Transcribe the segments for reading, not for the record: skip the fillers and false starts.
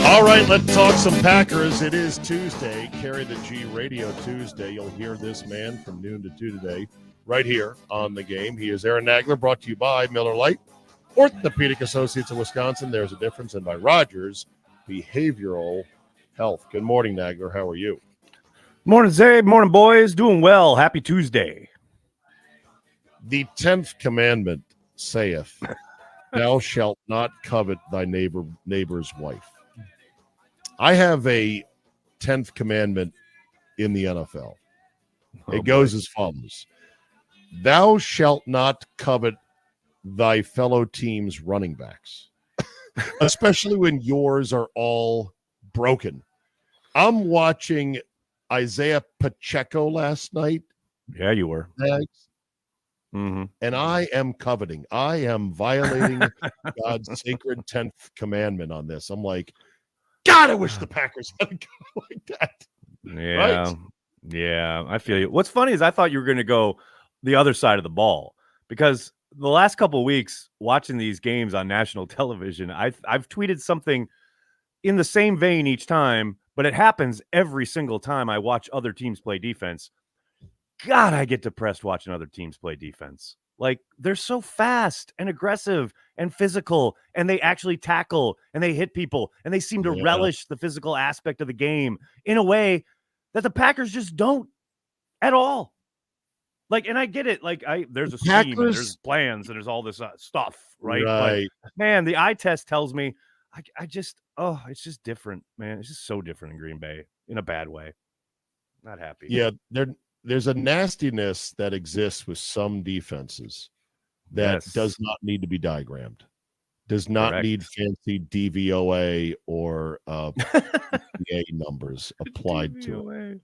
All right, let's talk some Packers. It is Tuesday, Carry the G Radio Tuesday. You'll hear this man from noon to 2 today, right here on The Game. He is Aaron Nagler, brought to you by Miller Lite, Orthopedic Associates of Wisconsin. There's a difference, and by Rogers Behavioral Health. Good morning, Nagler. How are you? Morning, Czabe. Morning, boys. Doing well. Happy Tuesday. The 10th commandment saith, thou shalt not covet thy neighbor's wife. I have a 10th commandment in the NFL. It goes as follows. Thou shalt not covet thy fellow team's running backs, especially when yours are all broken. I'm watching Isaiah Pacheco last night. Yeah, you were. And I am coveting. I am violating God's sacred 10th commandment on this. I'm like, God, I wish the Packers had a guy like that. Yeah. Right? Yeah, I feel you. What's funny is I thought you were going to go the other side of the ball because the last couple of weeks watching these games on national television, I've tweeted something in the same vein each time, but it happens every single time I watch other teams play defense. God, I get depressed watching other teams play defense. Like, they're so fast and aggressive and physical, and they actually tackle and they hit people, and they seem to relish the physical aspect of the game in a way that the Packers just don't at all. Like, and I get it. Like, there's a scheme, and there's plans, and there's all this stuff, right? But, man, the eye test tells me it's just different, man. It's just so different in Green Bay in a bad way. Not happy. Yeah, there's a nastiness that exists with some defenses that does not need to be diagrammed, does not need fancy DVOA or PA numbers applied to it.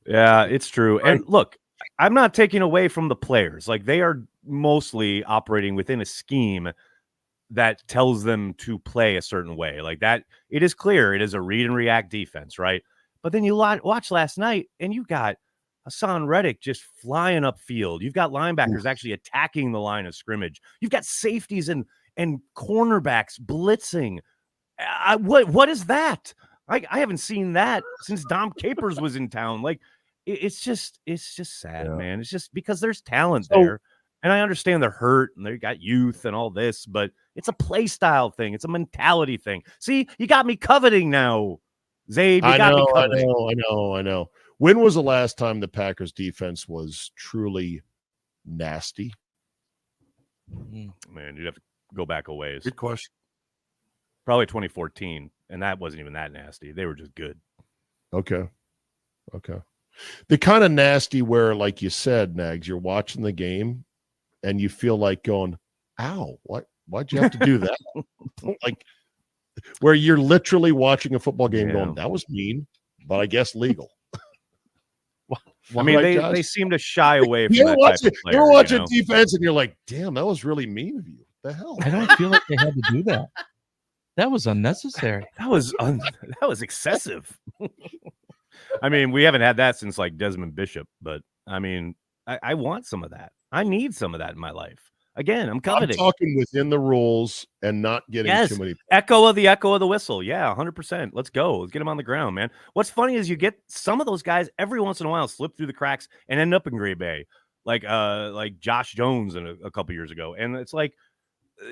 Yeah, it's true. Right. And look, I'm not taking away from the players. Like, they are mostly operating within a scheme that tells them to play a certain way. Like that, it is clear it is a read and react defense, right? But then you watch last night, and you got Hassan Reddick just flying upfield. You've got linebackers actually attacking the line of scrimmage. You've got safeties and cornerbacks blitzing. What is that? I haven't seen that since Dom Capers was in town. Like, it's just sad, man. It's just because there's talent there. And I understand they're hurt and they got youth and all this, but it's a play style thing. It's a mentality thing. See, you got me coveting now, Czabe. You got me coveting. I know. When was the last time the Packers defense was truly nasty? Man, you'd have to go back a ways. Good question. Probably 2014, and that wasn't even that nasty. They were just good. Okay. The kind of nasty where, like you said, Nags, you're watching the game and you feel like going, ow, why'd you have to do that? Like, where you're literally watching a football game going, that was mean, but I guess legal. I mean, they seem to shy away from that type of player. You're watching defense and you're like, damn, that was really mean of you. What the hell? I don't feel like they had to do that. That was unnecessary. That was excessive. I mean, we haven't had that since like Desmond Bishop, but I mean, I want some of that. I need some of that in my life. Again, I'm coveting. I'm talking within the rules and not getting too many. Echo of the whistle. Yeah, 100%. Let's go. Let's get them on the ground, man. What's funny is you get some of those guys every once in a while slip through the cracks and end up in Green Bay, like Josh Jones a couple years ago. And it's like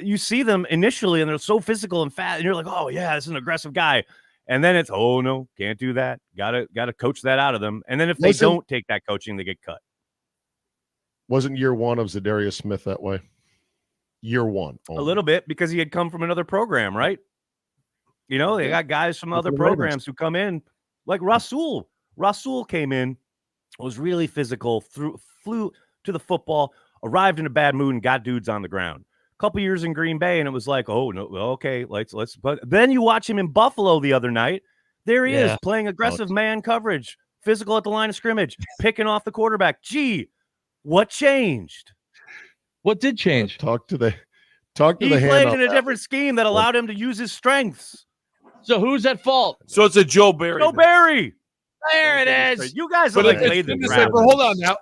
you see them initially and they're so physical and fat, and you're like, oh yeah, this is an aggressive guy. And then it's, oh no, can't do that. Gotta coach that out of them. And then if they don't take that coaching, they get cut. Wasn't year one of Zadarius Smith that way? Year one. A little bit, because he had come from another program, right? You know, they got guys from other programs who come in, like Rasul. Rasul came in, was really physical, flew to the football, arrived in a bad mood, and got dudes on the ground. A couple years in Green Bay, and it was like, oh no, okay, let's. But then you watch him in Buffalo the other night. There he is, playing aggressive man coverage, physical at the line of scrimmage, picking off the quarterback. Gee, what changed? What did change? Talk to the He hand. played in a different scheme that allowed him to use his strengths. So who's at fault? So it's a Joe Barry. Joe Barry. There it is. You guys have played the ground. Hold on now.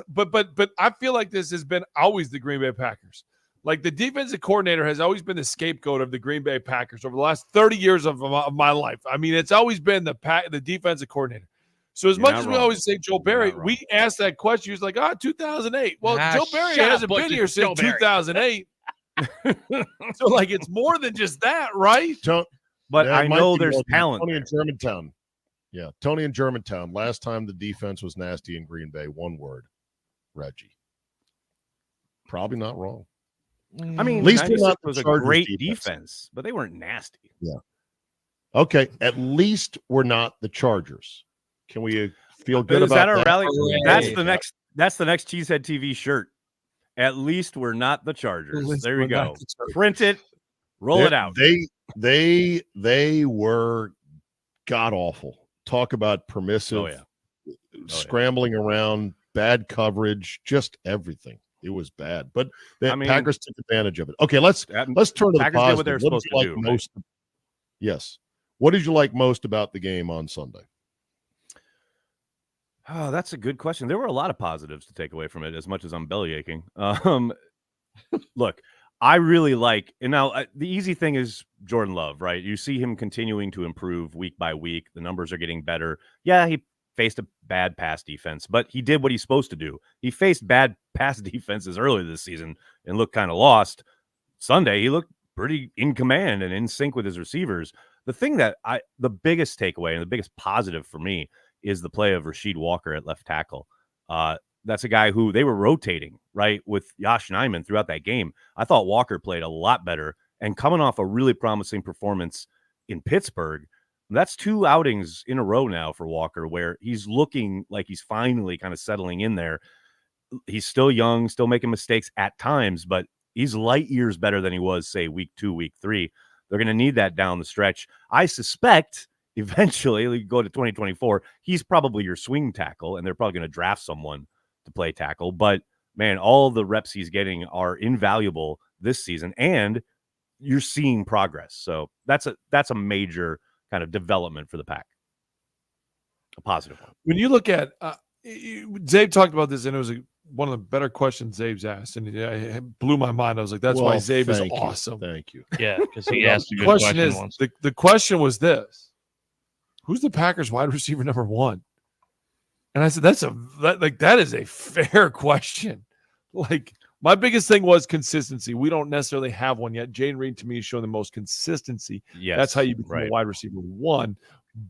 but I feel like this has been always the Green Bay Packers. Like the defensive coordinator has always been the scapegoat of the Green Bay Packers over the last 30 years of my life. I mean, it's always been the defensive coordinator. So as much as we always say Joe Barry, we asked that question. He was like, 2008. Well, Joe Barry hasn't been here since 2008. So like it's more than just that, right? But I know there's talent. Tony in Germantown. Yeah, Tony in Germantown. Last time the defense was nasty in Green Bay, one word, Reggie. Probably not wrong. I mean, at least it was a great defense, but they weren't nasty. Yeah. Okay, at least we're not the Chargers. Can we feel good about that? Is that our rally? That's the next Cheesehead TV shirt. At least we're not the Chargers. There you go. Print it, roll it out. They were god awful. Talk about permissive, scrambling around, bad coverage, just everything. It was bad, but the Packers took advantage of it. Okay, let's turn to the positive. What they're supposed to do, most? Right? Yes. What did you like most about the game on Sunday? Oh, that's a good question. There were a lot of positives to take away from it, as much as I'm belly aching. Look, I really like, and now the easy thing is Jordan Love, right? You see him continuing to improve week by week. The numbers are getting better. Yeah, he faced a bad pass defense, but he did what he's supposed to do. He faced bad pass defenses earlier this season and looked kind of lost. Sunday, he looked pretty in command and in sync with his receivers. The thing that the biggest takeaway and the biggest positive for me is the play of Rasheed Walker at left tackle. That's a guy who they were rotating, right, with Yosh Nijman throughout that game. I thought Walker played a lot better, and coming off a really promising performance in Pittsburgh, that's 2 outings in a row now for Walker where he's looking like he's finally kind of settling in there. He's still young, still making mistakes at times, but he's light years better than he was, say, week 2, week 3. They're going to need that down the stretch. I suspect eventually, we go to 2024, he's probably your swing tackle, and they're probably going to draft someone to play tackle. But, man, all the reps he's getting are invaluable this season, and you're seeing progress. So that's a major kind of development for the Pack. A positive one. When you look at Czabe talked about this, and it was one of the better questions Czabe's asked, and it blew my mind. I was like, that's why Czabe is awesome. Thank you. Yeah, because he asked a good question question once. The question was this: who's the Packers wide receiver number 1? And I said, that is a fair question. Like, my biggest thing was consistency. We don't necessarily have one yet. Jayden Reed, to me, is showing the most consistency. Yes, that's how you become a wide receiver 1.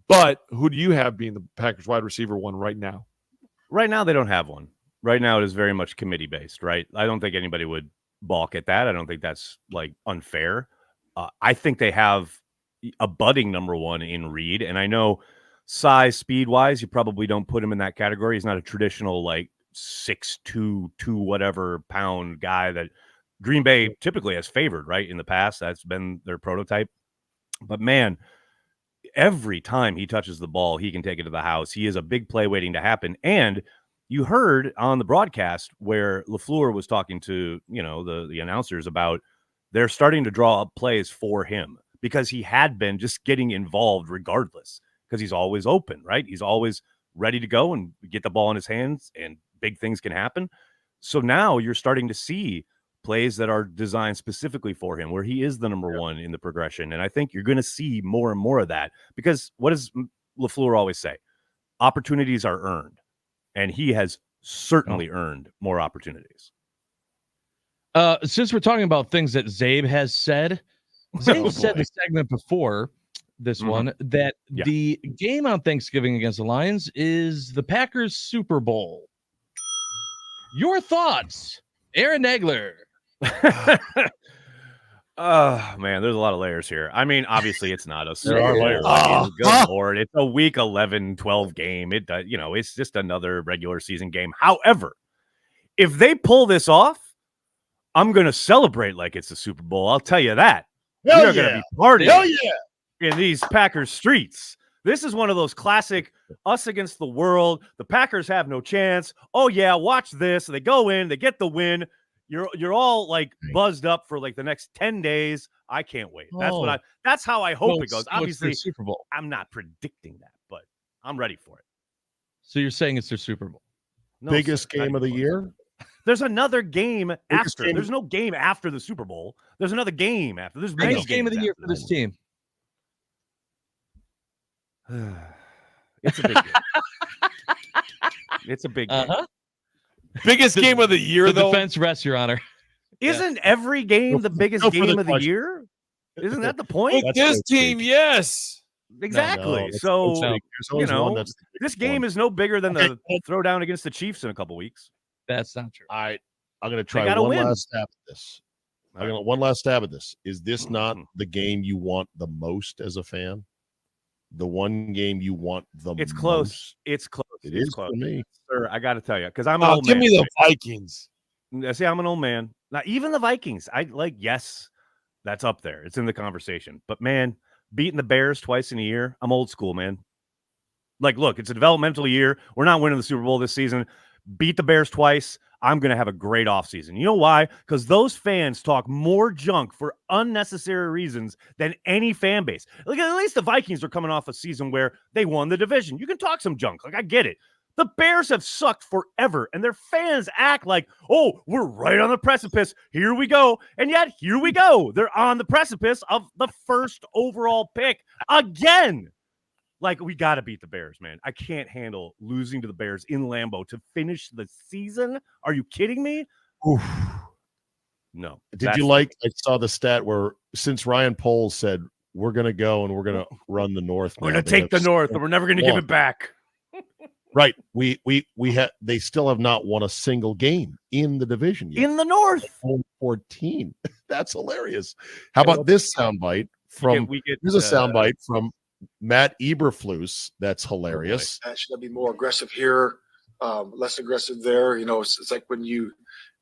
But who do you have being the Packers wide receiver 1 right now? Right now, they don't have one. Right now, it is very much committee-based, right? I don't think anybody would balk at that. I don't think that's, like, unfair. I think they have a budding number 1 in Reed, and I know size, speed-wise, you probably don't put him in that category. He's not a traditional, like, 6'2", 2 whatever pound guy that Green Bay typically has favored, right? In the past, that's been their prototype. But, man, every time he touches the ball, he can take it to the house. He is a big play waiting to happen. And you heard on the broadcast where LaFleur was talking to, the announcers about they're starting to draw up plays for him because he had been just getting involved regardless because he's always open, right? He's always ready to go and get the ball in his hands and big things can happen. So now you're starting to see plays that are designed specifically for him where he is the number 1 in the progression. And I think you're going to see more and more of that because what does LaFleur always say? Opportunities are earned. And he has certainly earned more opportunities. Since we're talking about things that Czabe has said, Czabe said the segment before this one that the game on Thanksgiving against the Lions is the Packers Super Bowl. Your thoughts, Aaron Nagler? Oh, man, there's a lot of layers here. I mean, obviously, it's not a Super Bowl. layers. Good Lord. It's a week 11, 12 game. It's just another regular season game. However, if they pull this off, I'm going to celebrate like it's a Super Bowl. I'll tell you that. We are going to be partying in these Packers streets. This is one of those classic us against the world. The Packers have no chance. Oh, yeah, watch this. They go in. They get the win. You're all like buzzed up for like the next 10 days. I can't wait. That's how I hope it goes. Obviously, Super Bowl. I'm not predicting that, but I'm ready for it. So you're saying it's their Super Bowl? No, Biggest sir, not game of the even close. year? There's another game Biggest after. game- There's no game after the Super Bowl. There's another game after. There's many Biggest game of the games year after for this team. that. It's a big game. It's a big game. Biggest game of the year, The though. defense rests, Your Honor. Isn't every game the biggest go for game the of the question. year? Isn't that the point? With That's this so team, big. yes. Exactly. No, So that's big. There's always know, one that's the this biggest game one. is no bigger than Okay. the throwdown against the Chiefs in a couple weeks. That's not true. All right, I'm going to try gotta one win. last stab at this. One last stab at this. Is this not Mhm. the game you want the most as a fan? The one game you want the It's most? close. It's close. It It's is close. for me. Sir, I got to tell you, because I'm an old Give man. me the Vikings. See, I'm an old man. Now, even the Vikings, yes, that's up there. It's in the conversation. But man, beating the Bears twice in a year, I'm old school, man. Like, look, it's a developmental year. We're not winning the Super Bowl this season. Beat the Bears twice. I'm going to have a great offseason. You know why? Because those fans talk more junk for unnecessary reasons than any fan base. Like, at least the Vikings are coming off a season where they won the division. You can talk some junk. Like, I get it. The Bears have sucked forever, and their fans act like, oh, we're right on the precipice. Here we go. And yet, here we go. They're on the precipice of the first overall pick again. Like, we got to beat the Bears, man. I can't handle losing to the Bears in Lambeau to finish the season. Are you kidding me? Oof. No. Did you like? I saw the stat where since Ryan Poles said we're going to go and we're going to run the North. We're now, going to they take the have North, still and we're never going to give won. it back. Right. They still have not won a single game in the division yet. In the North. 14. That's hilarious. How about this soundbite from? Here's a soundbite from Matt Eberflus. That's hilarious. Should I be more aggressive here, less aggressive there? You know, it's like when you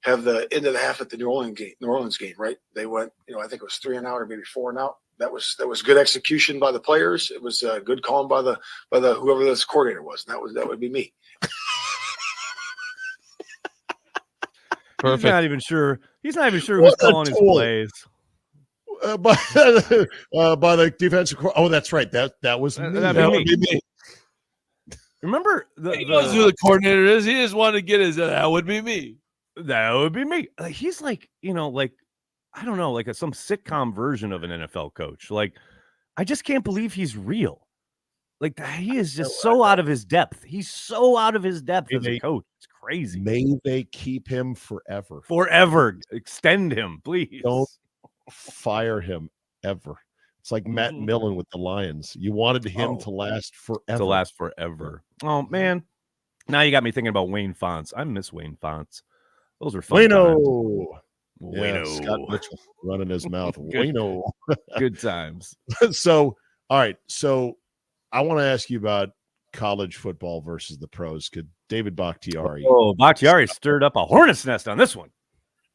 have the end of the half at the New Orleans game, right? They went, I think it was 3 and out or maybe 4 and out. That was good execution by the players. It was good calling by the whoever this coordinator was. And that would be me. Perfect. He's not even sure who's calling his plays. By the defensive court. Oh, that's right. That was me. That would be me. Remember, he knows who the coordinator is. He just wanted to get his. That would be me. That would be me. He's like, I don't know, like some sitcom version of an NFL coach. Like, I just can't believe he's real. Like, he is just so out of his depth. He's so out of his depth as a coach. It's crazy. May they keep him forever. Forever. Extend him, please. Don't fire him ever. It's like Matt Millen with the Lions. You wanted him to last forever. Oh, man. Now you got me thinking about Wayne Fonts. I miss Wayne Fonts. Those were fun times. Yeah, Scott Mitchell running his mouth. Wayno. Good times. So, all right. So, I want to ask you about college football versus the pros. Could David Bakhtiari? Oh, Bakhtiari stirred up a hornet's nest on this one.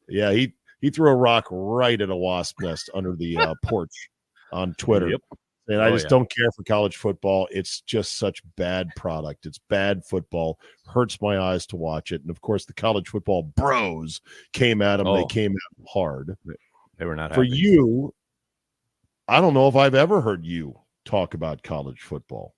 Yeah, he threw a rock right at a wasp nest under the porch on Twitter. Yep. And I just don't care for college football. It's just such bad product. It's bad football. Hurts my eyes to watch it. And of course, the college football bros came at him. They came at him hard. They were not for happy. you. I don't know if I've ever heard you talk about college football.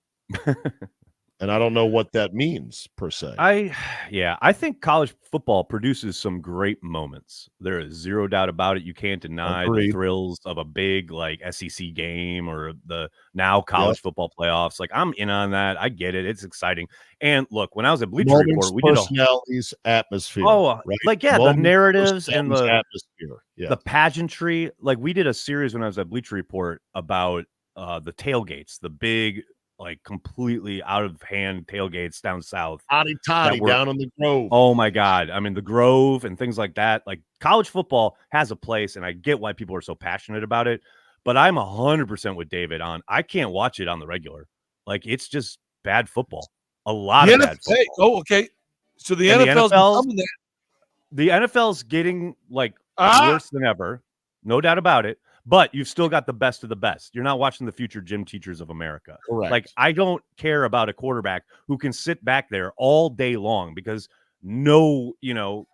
And I don't know what that means per se. I think college football produces some great moments. There is zero doubt about it. You can't deny the thrills of a big like SEC game or the now college football playoffs. Like, I'm in on that. I get it. It's exciting. And look, when I was at Bleacher Report, we did personalities, atmosphere. Oh, right? like the Moments, narratives and the atmosphere. Yeah. The pageantry. Like, we did a series when I was at Bleacher Report about the tailgates, the big, like, completely out of hand tailgates down south. Toddy down in the Grove. Oh my God. I mean, the Grove and things like that. Like, college football has a place, and I get why people are so passionate about it. But I'm 100% with David on. I can't watch it on the regular. Like, it's just bad football. A lot of bad football. Oh, okay. So the NFL's getting like worse than ever. No doubt about it. But you've still got the best of the best. You're not watching the future gym teachers of America. Correct. Like, I don't care about a quarterback who can sit back there all day long because no,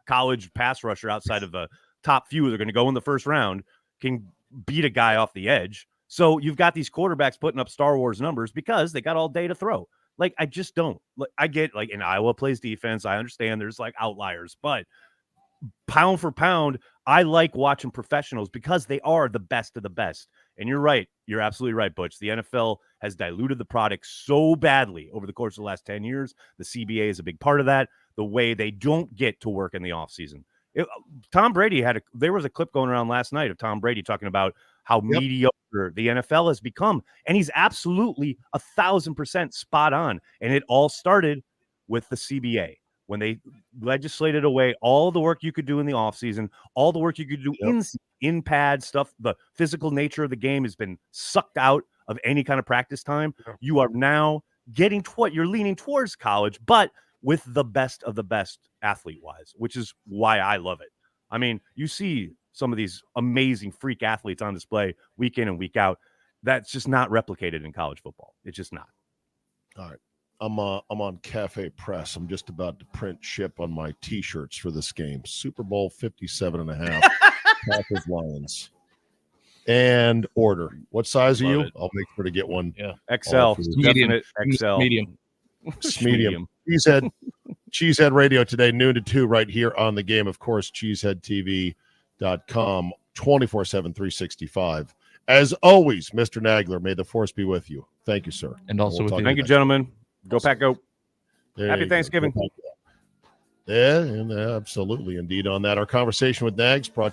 college pass rusher outside of the top few that are going to go in the first round can beat a guy off the edge. So you've got these quarterbacks putting up Star Wars numbers because they got all day to throw. Like, I just don't. Like, I get, like, in Iowa plays defense. I understand there's like outliers, but pound for pound, I like watching professionals because they are the best of the best. And you're right. You're absolutely right, Butch. The NFL has diluted the product so badly over the course of the last 10 years. The CBA is a big part of that. The way they don't get to work in the offseason. Tom Brady there was a clip going around last night of Tom Brady talking about how mediocre the NFL has become. And he's absolutely 1,000% spot on. And it all started with the CBA. When they legislated away all the work you could do in the offseason, all the work you could do in pad stuff, the physical nature of the game has been sucked out of any kind of practice time. You are now getting you're leaning towards college, but with the best of the best athlete-wise, which is why I love it. I mean, you see some of these amazing freak athletes on display week in and week out. That's just not replicated in college football. It's just not. All right. I'm on Cafe Press. I'm just about to print ship on my T-shirts for this game. Super Bowl 57.5. Packers Lions. And order. What size are you? It. I'll make sure to get one. Yeah. XL. Medium. XL. Medium. Medium. Cheesehead Radio today, noon to 2, right here on the game. Of course, cheeseheadtv.com, 24/7, 365. As always, Mr. Nagler, may the force be with you. Thank you, sir. And also with you. Thank you, gentlemen. Go Awesome. Pack, go. There Happy you go. Thanksgiving. Yeah, and absolutely, indeed, on that. Our conversation with Nags brought